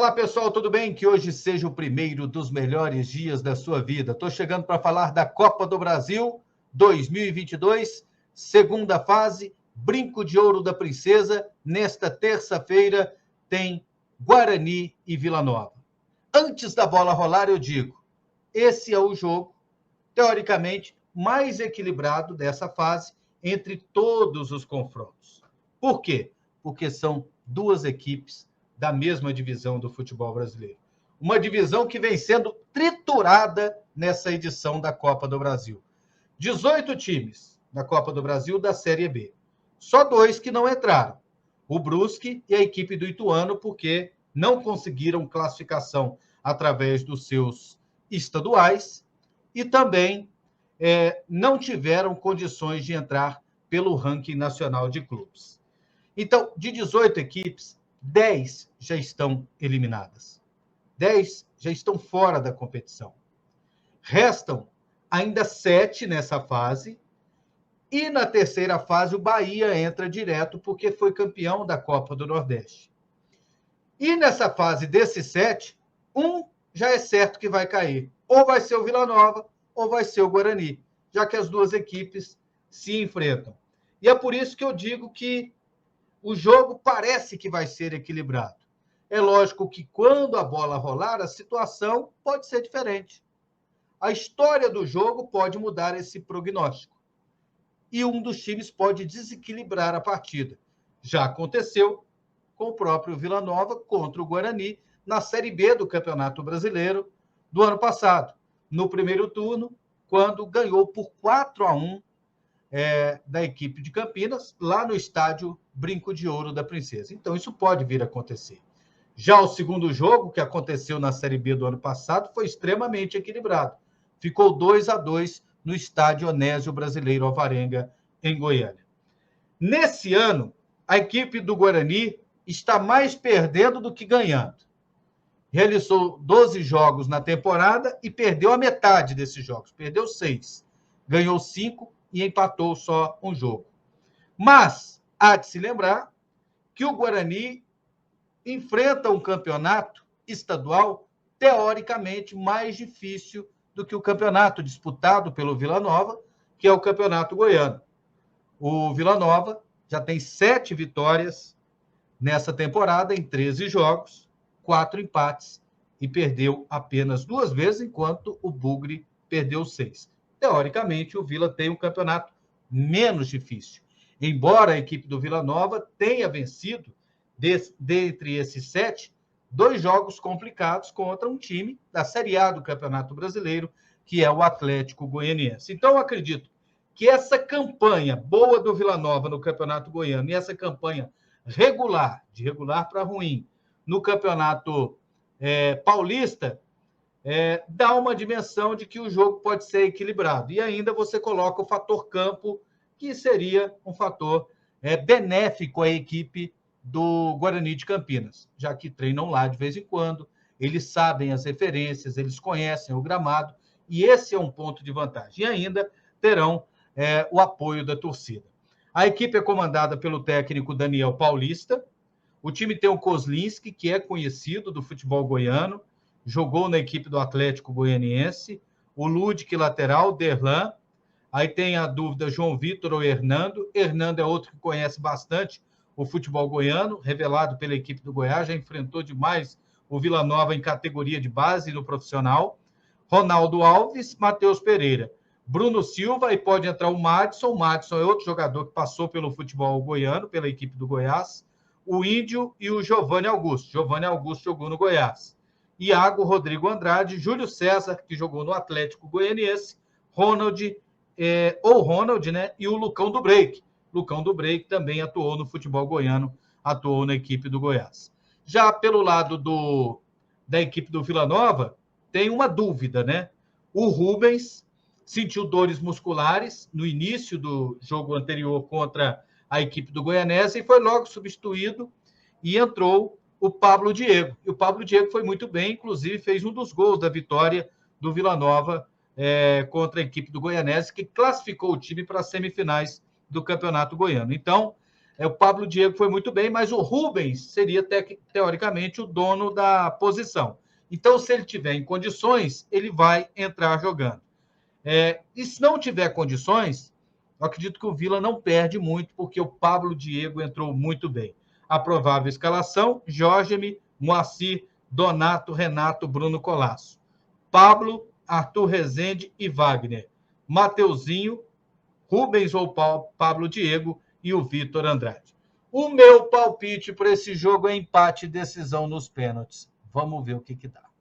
Olá, pessoal, tudo bem? Que hoje seja o primeiro dos melhores dias da sua vida. Estou chegando para falar da Copa do Brasil 2022, segunda fase, Brinco de Ouro da Princesa. Nesta terça-feira tem Guarani e Vila Nova. Antes da bola rolar, eu digo, esse é o jogo, teoricamente, mais equilibrado dessa fase entre todos os confrontos. Por quê? Porque são duas equipes da mesma divisão do futebol brasileiro. Uma divisão que vem sendo triturada nessa edição da Copa do Brasil. 18 times na Copa do Brasil da Série B. Só 2 que não entraram. O Brusque e a equipe do Ituano, porque não conseguiram classificação através dos seus estaduais e também não tiveram condições de entrar pelo ranking nacional de clubes. Então, de 18 equipes, 10 já estão eliminadas. 10 já estão fora da competição. Restam ainda 7 nessa fase. E na terceira fase, o Bahia entra direto porque foi campeão da Copa do Nordeste. E nessa fase desses 7, um já é certo que vai cair. Ou vai ser o Vila Nova, ou vai ser o Guarani, já que as duas equipes se enfrentam. E é por isso que eu digo que o jogo parece que vai ser equilibrado. É lógico que quando a bola rolar, a situação pode ser diferente. A história do jogo pode mudar esse prognóstico. E um dos times pode desequilibrar a partida. Já aconteceu com o próprio Vila Nova contra o Guarani na Série B do Campeonato Brasileiro do ano passado, no primeiro turno, quando ganhou por 4-1 da equipe de Campinas, lá no estádio Brinco de Ouro da Princesa. Então, isso pode vir a acontecer. Já o segundo jogo, que aconteceu na Série B do ano passado, foi extremamente equilibrado. Ficou 2-2 no estádio Onésio Brasileiro Alvarenga, em Goiânia. Nesse ano, a equipe do Guarani está mais perdendo do que ganhando. Realizou 12 jogos na temporada e perdeu a metade desses jogos. Perdeu 6. Ganhou 5 e empatou só um jogo. Mas há de se lembrar que o Guarani enfrenta um campeonato estadual teoricamente mais difícil do que o campeonato disputado pelo Vila Nova, que é o Campeonato Goiano. O Vila Nova já tem 7 vitórias nessa temporada, em 13 jogos, 4 empates, e perdeu apenas 2 vezes, enquanto o Bugre perdeu 6. Teoricamente, o Vila tem um campeonato menos difícil. Embora a equipe do Vila Nova tenha vencido, dentre esses 7, 2 jogos complicados contra um time da Série A do Campeonato Brasileiro, que é o Atlético Goianiense. Então, eu acredito que essa campanha boa do Vila Nova no Campeonato Goiano e essa campanha regular, de regular para ruim, no Campeonato Paulista, dá uma dimensão de que o jogo pode ser equilibrado. E ainda você coloca o fator campo, que seria um fator benéfico à equipe do Guarani de Campinas, já que treinam lá de vez em quando, eles sabem as referências, eles conhecem o gramado, e esse é um ponto de vantagem. E ainda terão o apoio da torcida. A equipe é comandada pelo técnico Daniel Paulista. O time tem o Kozlinski, que é conhecido do futebol goiano, jogou na equipe do Atlético Goianiense, o Ludic lateral, Derlan, aí tem a dúvida João Vitor ou Hernando. Hernando é outro que conhece bastante o futebol goiano, revelado pela equipe do Goiás, já enfrentou demais o Vila Nova em categoria de base no profissional. Ronaldo Alves, Matheus Pereira, Bruno Silva, e pode entrar o Madison. O Madison é outro jogador que passou pelo futebol goiano, pela equipe do Goiás. O Índio e o Giovanni Augusto. Giovanni Augusto jogou no Goiás. Iago, Rodrigo Andrade, Júlio César, que jogou no Atlético Goianiense, Ronald, né? E o Lucão do Break. Lucão do Break também atuou no futebol goiano, atuou na equipe do Goiás. Já pelo lado da equipe do Vila Nova, tem uma dúvida, né? O Rubens sentiu dores musculares no início do jogo anterior contra a equipe do Goianese e foi logo substituído e entrou o Pablo Diego. E o Pablo Diego foi muito bem, inclusive fez um dos gols da vitória do Vila Nova contra a equipe do Goianese, que classificou o time para as semifinais do Campeonato Goiano. Então, O Pablo Diego foi muito bem, mas o Rubens seria, teoricamente, o dono da posição. Então, se ele tiver em condições, ele vai entrar jogando. E se não tiver condições, eu acredito que o Vila não perde muito, porque o Pablo Diego entrou muito bem. A provável escalação: Jorge, Moacir, Donato, Renato, Bruno Colasso. Pablo, Arthur Rezende e Wagner. Mateuzinho, Rubens ou Pablo Diego e o Vitor Andrade. O meu palpite para esse jogo é empate e decisão nos pênaltis. Vamos ver o que dá.